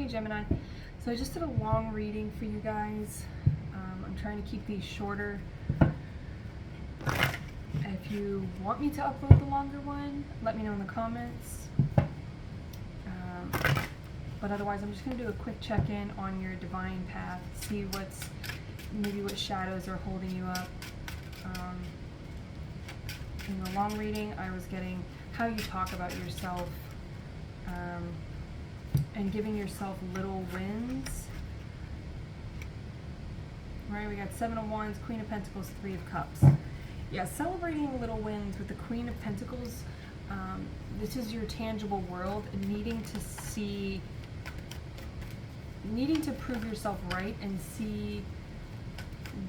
Hey Gemini. So I just did a long reading for you guys. I'm trying to keep these shorter. If you want me to upload the longer one, let me know in the comments. But otherwise, I'm just going to do a quick check-in on your divine path, see maybe what shadows are holding you up. In the long reading, I was getting how you talk about yourself, and giving yourself little wins. Right, we got 7 of Wands, Queen of Pentacles, 3 of Cups. Yeah, celebrating little wins with the Queen of Pentacles. This is your tangible world, needing to prove yourself right and see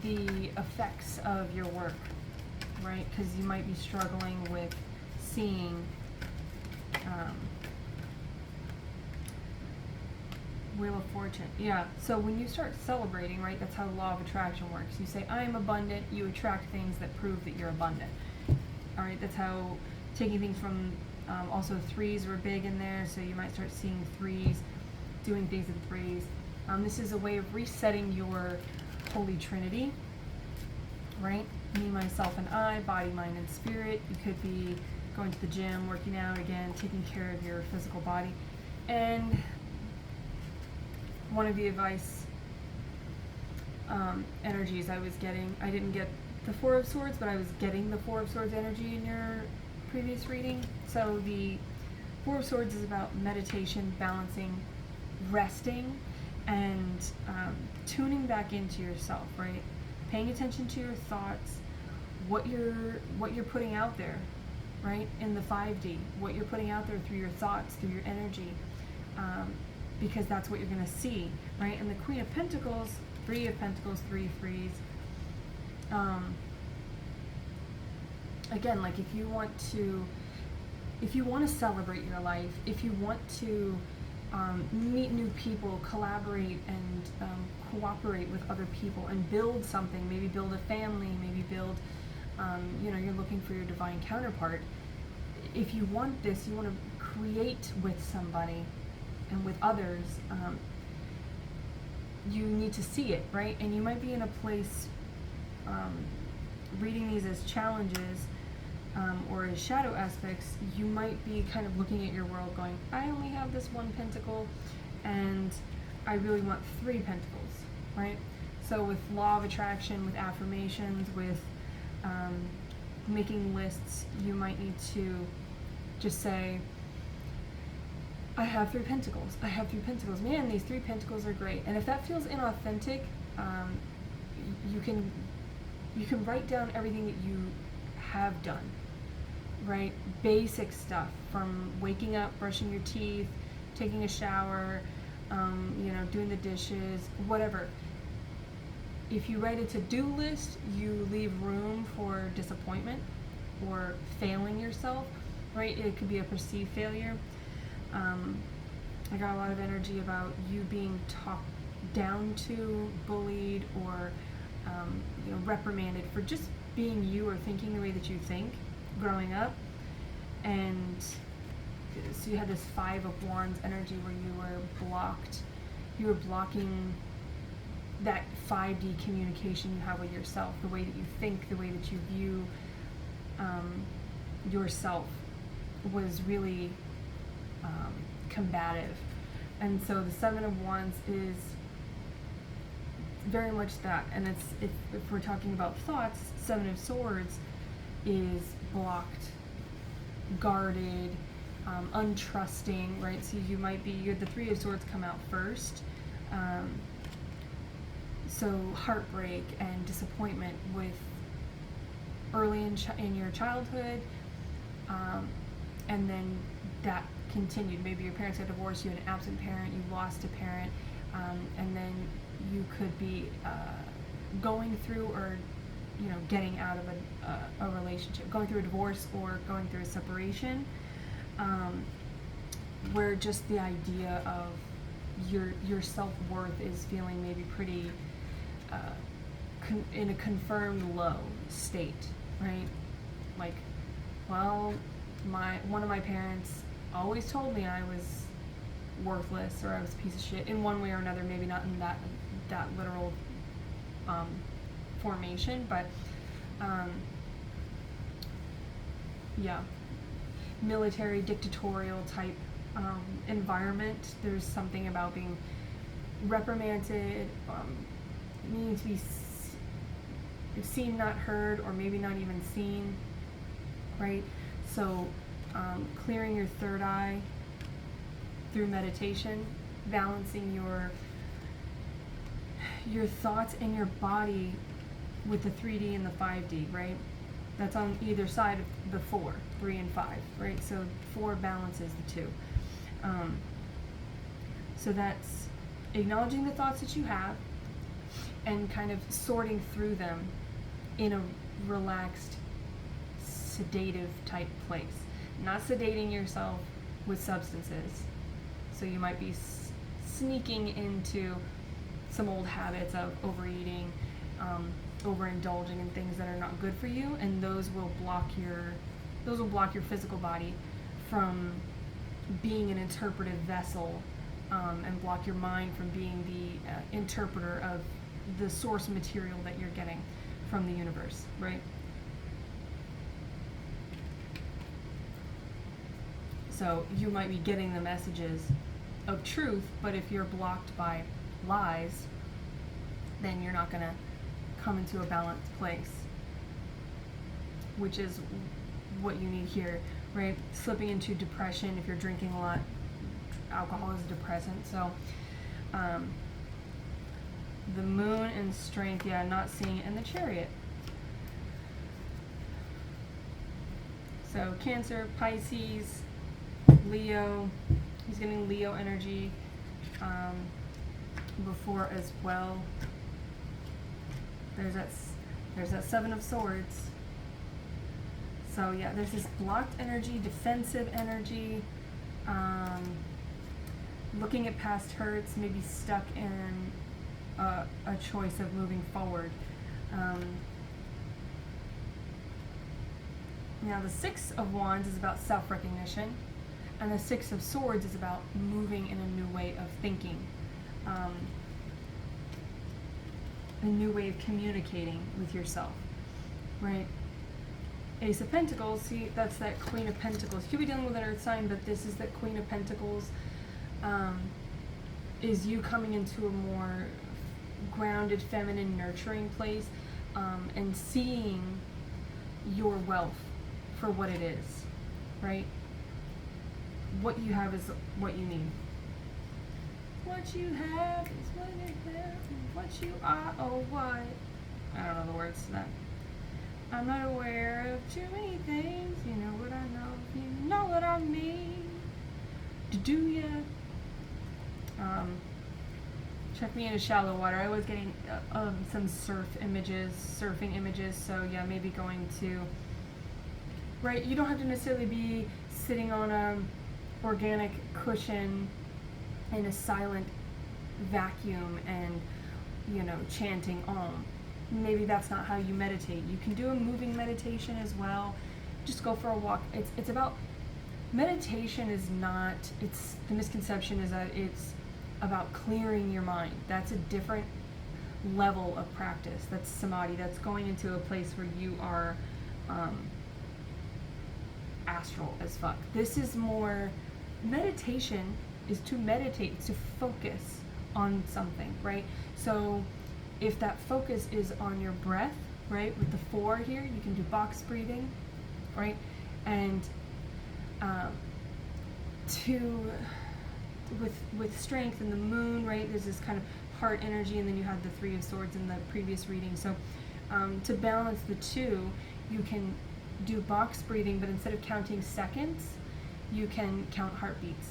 the effects of your work, right? Because you might be struggling with seeing Wheel of Fortune. Yeah, so when you start celebrating, right, that's how the law of attraction works. You say, I am abundant, you attract things that prove that you're abundant. All right, that's how, taking things from, also 3s were big in there, so you might start seeing 3s, doing things in 3s. This is a way of resetting your Holy Trinity, right? Me, myself, and I, body, mind, and spirit. You could be going to the gym, working out again, taking care of your physical body. And one of the advice energies I was getting, I didn't get the 4 of Swords, but I was getting the 4 of Swords energy in your previous reading. So the 4 of Swords is about meditation, balancing, resting, and tuning back into yourself, right? Paying attention to your thoughts, what you're putting out there, right? In the 5D, what you're putting out there through your thoughts, through your energy. Because that's what you're going to see, right? And the Queen of Pentacles, 3 of Pentacles, 3 threes. Again, like if you want to celebrate your life, if you want to meet new people, collaborate and cooperate with other people and build something, maybe build a family, maybe build, you're looking for your divine counterpart. If you want this, you want to create with somebody and with others, you need to see it, right? And you might be in a place reading these as challenges or as shadow aspects. You might be kind of looking at your world going, I only have this 1 pentacle and I really want 3 pentacles, right? So with law of attraction, with affirmations, with making lists, you might need to just say, I have 3 pentacles. I have 3 pentacles. Man, these 3 pentacles are great. And if that feels inauthentic, you can write down everything that you have done, right? Basic stuff from waking up, brushing your teeth, taking a shower, doing the dishes, whatever. If you write a to-do list, you leave room for disappointment or failing yourself, right? It could be a perceived failure. I got a lot of energy about you being talked down to, bullied, or reprimanded for just being you or thinking the way that you think growing up. And so you had this 5 of Wands energy where you were blocking that 5D communication you have with yourself, the way that you think, the way that you view yourself was really combative. And so the 7 of Wands is very much that. And if we're talking about thoughts, 7 of Swords is blocked, guarded, untrusting, right? So you might be, the 3 of Swords come out first. So heartbreak and disappointment with early in your childhood, and then that continued. Maybe your parents got divorced, you had an absent parent, you lost a parent, and then you could be going through or getting out of a relationship, going through a divorce or going through a separation, where just the idea of your self-worth is feeling maybe pretty in a confirmed low state, right? Like, well, one of my parents always told me I was worthless or I was a piece of shit in one way or another, maybe not in that literal formation, but yeah, military dictatorial type environment. There's something about being reprimanded, needing to be seen, not heard, or maybe not even seen, right? So clearing your third eye through meditation, balancing your thoughts and your body with the 3D and the 5D, right? That's on either side of the 4, 3 and 5, right? So 4 balances the 2. So that's acknowledging the thoughts that you have and kind of sorting through them in a relaxed, sedative type place. Not sedating yourself with substances. So you might be sneaking into some old habits of overeating, overindulging in things that are not good for you, and those will block your physical body from being an interpretive vessel, and block your mind from being the interpreter of the source material that you're getting from the universe, right? So you might be getting the messages of truth, but if you're blocked by lies, then you're not going to come into a balanced place, which is what you need here, right? Slipping into depression if you're drinking a lot. Alcohol is a depressant, so the moon and strength, yeah, not seeing it in the Chariot. So Cancer, Pisces, Leo, he's getting Leo energy before as well. There's that 7 of Swords. So yeah, there's this blocked energy, defensive energy, looking at past hurts, maybe stuck in a choice of moving forward. Now the 6 of Wands is about self-recognition, and the 6 of Swords is about moving in a new way of thinking, a new way of communicating with yourself, right? Ace of Pentacles, see, that's that Queen of Pentacles. You could be dealing with an earth sign, but this is that Queen of Pentacles, is you coming into a more grounded, feminine, nurturing place, and seeing your wealth for what it is, right? What you have is what you need. What you have is what you have, what you are, or what? I don't know the words to that. I'm not aware of too many things, you know what I know, you know what I mean. Do ya? Check me into shallow water. I was getting some surfing images, so yeah, maybe going to, right, you don't have to necessarily be sitting on a organic cushion in a silent vacuum and, you know, chanting Om. Maybe that's not how you meditate. You can do a moving meditation as well. Just go for a walk. It's about, meditation is not, it's, the misconception is that it's about clearing your mind. That's a different level of practice. That's samadhi. That's going into a place where you are astral as fuck. This is more, meditation is to meditate, to focus on something, right? So if that focus is on your breath, right, with the 4 here, you can do box breathing, right? And with strength and the moon, right, there's this kind of heart energy, and then you have the 3 of Swords in the previous reading. So to balance the 2, you can do box breathing, but instead of counting seconds, you can count heartbeats.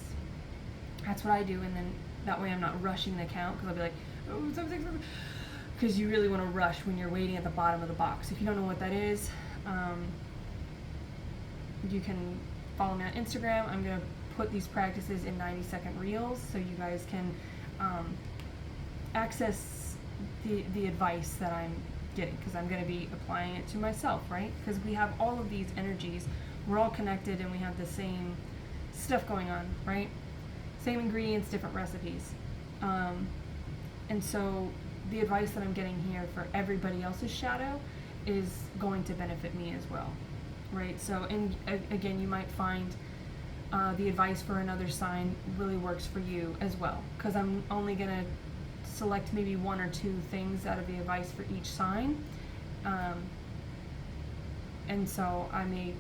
That's what I do, and then that way I'm not rushing the count, because I'll be like, oh, something, because you really want to rush when you're waiting at the bottom of the box. If you don't know what that is, you can follow me on Instagram. I'm going to put these practices in 90-second reels so you guys can access the advice that I'm getting, because I'm going to be applying it to myself, right? Because we have all of these energies, we're all connected, and we have the same stuff going on, right? Same ingredients, different recipes. And so the advice that I'm getting here for everybody else's shadow is going to benefit me as well, right? So, and again, you might find the advice for another sign really works for you as well, because I'm only going to select maybe one or two things out of the advice for each sign. And so I may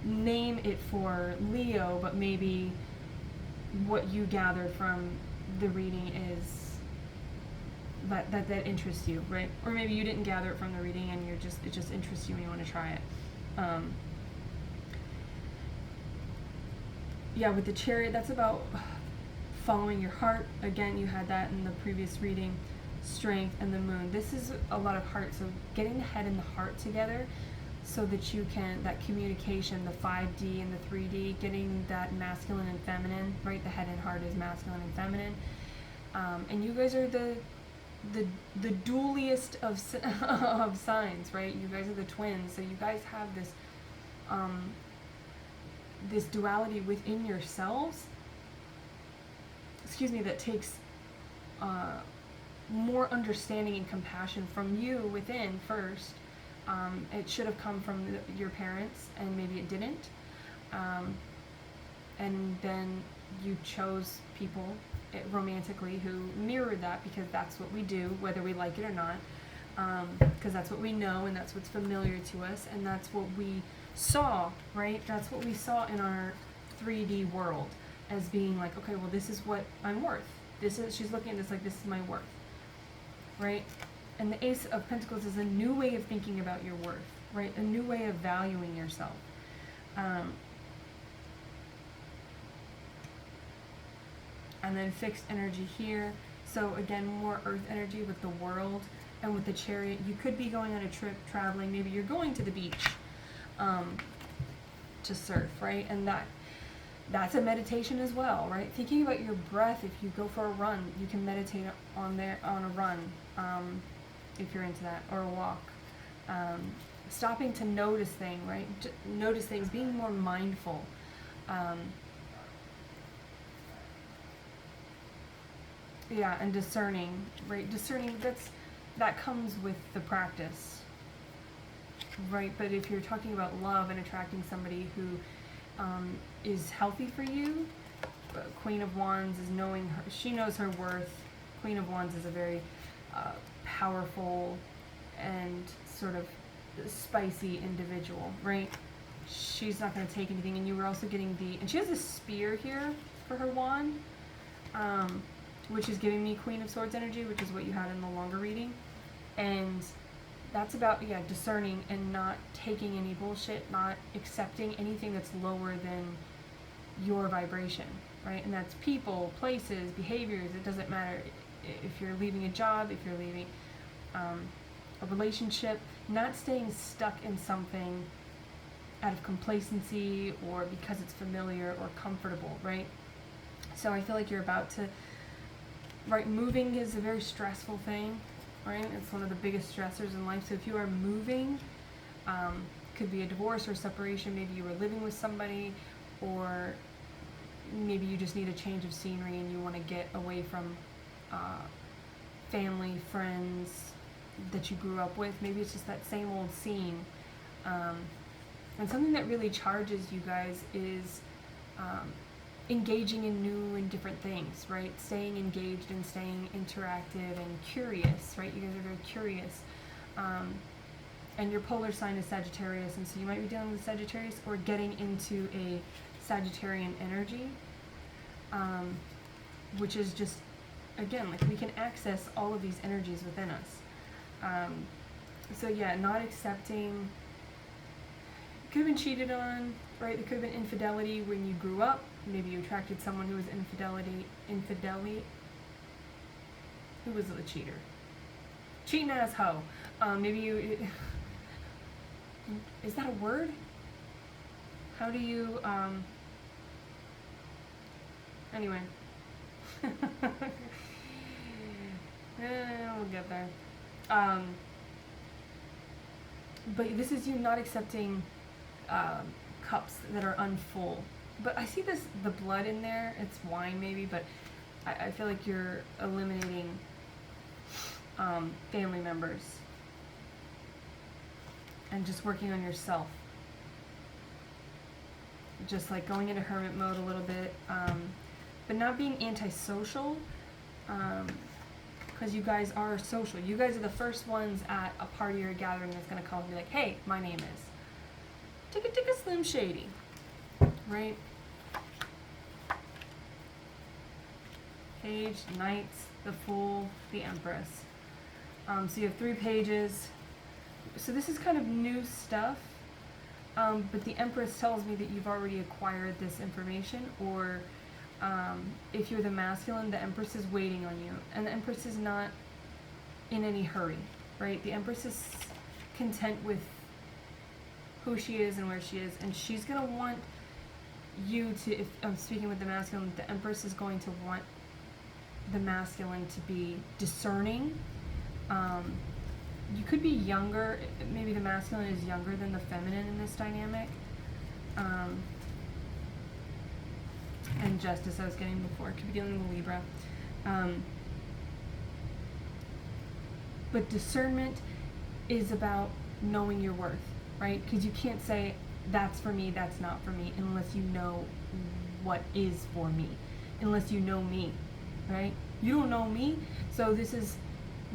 name it for Leo, but maybe what you gathered from the reading is that interests you, right? Or maybe you didn't gather it from the reading and it just interests you and you want to try it. Yeah, with the Chariot, that's about following your heart. Again, you had that in the previous reading. Strength and the Moon. This is a lot of heart, so getting the head and the heart together so that you can, that communication, the 5D and the 3D, getting that masculine and feminine, right? The head and heart is masculine and feminine. And you guys are the dualiest of signs, right? You guys are the twins, so you guys have this this duality within yourselves, that takes more understanding and compassion from you within first. It should have come from your parents, and maybe it didn't. And then you chose people romantically who mirrored that, because that's what we do, whether we like it or not. Because that's what we know, and that's what's familiar to us, and that's what we saw, right? That's what we saw in our 3D world as being like, okay, well, this is what I'm worth. She's looking at this like, this is my worth, right? And the Ace of Pentacles is a new way of thinking about your worth, right? A new way of valuing yourself. And then fixed energy here. So again, more earth energy with the World. And with the Chariot, you could be going on a trip, traveling. Maybe you're going to the beach to surf, right? And that's a meditation as well, right? Thinking about your breath. If you go for a run, you can meditate on a run, if you're into that, or a walk. Stopping to notice things, right? Notice things, being more mindful. Yeah, and discerning, right? Discerning, that comes with the practice, right? But if you're talking about love and attracting somebody who is healthy for you, Queen of Wands is knowing her, she knows her worth. Queen of Wands is a very powerful and sort of spicy individual, right? She's not going to take anything, and you were also getting and she has a spear here for her wand, which is giving me Queen of Swords energy, which is what you had in the longer reading. And that's about, discerning and not taking any bullshit, not accepting anything that's lower than your vibration, right? And that's people, places, behaviors. It doesn't matter if you're leaving a job, if you're leaving a relationship, not staying stuck in something out of complacency or because it's familiar or comfortable, right? So I feel like you're about to, right, moving is a very stressful thing, right? It's one of the biggest stressors in life. So if you are moving, could be a divorce or separation, maybe you were living with somebody, or maybe you just need a change of scenery and you want to get away from family, friends that you grew up with. Maybe it's just that same old scene. And something that really charges you guys is engaging in new and different things, right? Staying engaged and staying interactive and curious, right? You guys are very curious. And your polar sign is Sagittarius, and so you might be dealing with Sagittarius or getting into a Sagittarian energy, which is just, again, like we can access all of these energies within us. So yeah, not accepting, could have been cheated on, right? There could have been infidelity when you grew up. Maybe you attracted someone who was infidelity. Who was the cheater? Cheating ass hoe. Maybe you, is that a word? How do you, anyway. We'll get there. But this is you not accepting cups that are unfull, but I see the blood in there. It's wine maybe, but I feel like you're eliminating family members and just working on yourself. Just like going into hermit mode a little bit, but not being antisocial, because you guys are social. You guys are the first ones at a party or a gathering that's going to call and be like, hey, my name is Ticka Slim Shady, right? Page, Knights, the Fool, the Empress. So you have 3 pages. So this is kind of new stuff. But the Empress tells me that you've already acquired this information, or if you're the masculine, the Empress is waiting on you. And the Empress is not in any hurry, right? The Empress is content with who she is and where she is, and she's going to want you to, if I'm speaking with the masculine, the Empress is going to want the masculine to be discerning. You could be younger, maybe the masculine is younger than the feminine in this dynamic. And Justice I was getting before, could be dealing with Libra. But discernment is about knowing your worth, right? Because you can't say, that's for me, that's not for me, unless you know what is for me, unless you know me, right? You don't know me, so this is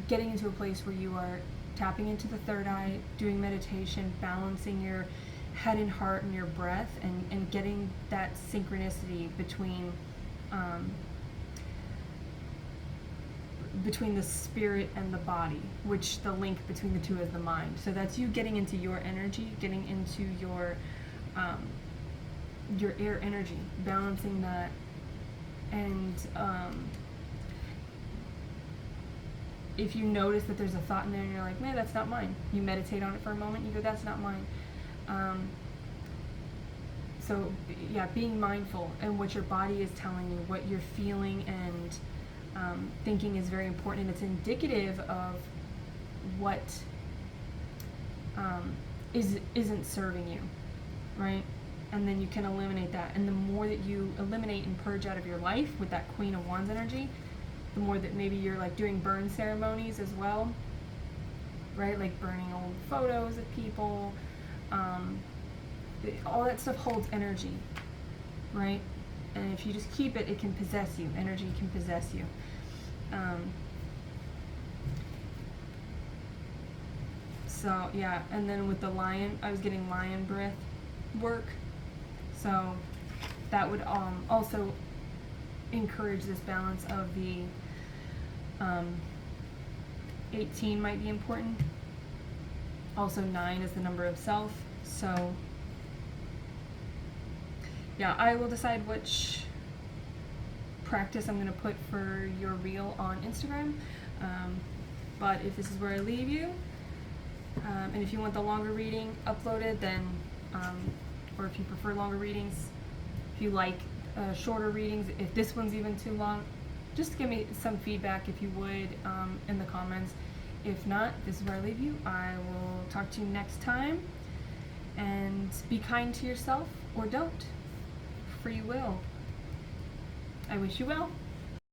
getting into a place where you are tapping into the third eye, doing meditation, balancing your head and heart and your breath, and getting that synchronicity between the spirit and the body, which the link between the two is the mind. So that's you getting into your energy, getting into your air energy, balancing that, and if you notice that there's a thought in there and you're like, man, that's not mine, you meditate on it for a moment, you go, that's not mine. So yeah, being mindful and what your body is telling you, what you're feeling and thinking is very important, and it's indicative of what isn't serving you, right? And then you can eliminate that, and the more that you eliminate and purge out of your life with that Queen of Wands energy, the more that maybe you're like doing burn ceremonies as well, right? Like burning old photos of people, all that stuff holds energy, right? And if you just keep it, it can possess you. Energy can possess you. So yeah, and then with the lion, I was getting lion breath work. So that would also encourage this balance of the 18 might be important. Also 9 is the number of self. So yeah, I will decide which practice I'm going to put for your reel on Instagram. But if this is where I leave you, and if you want the longer reading uploaded, then, or if you prefer longer readings, if you like shorter readings, if this one's even too long, just give me some feedback if you would in the comments. If not, this is where I leave you. I will talk to you next time, and be kind to yourself, or don't. Free will. I wish you well.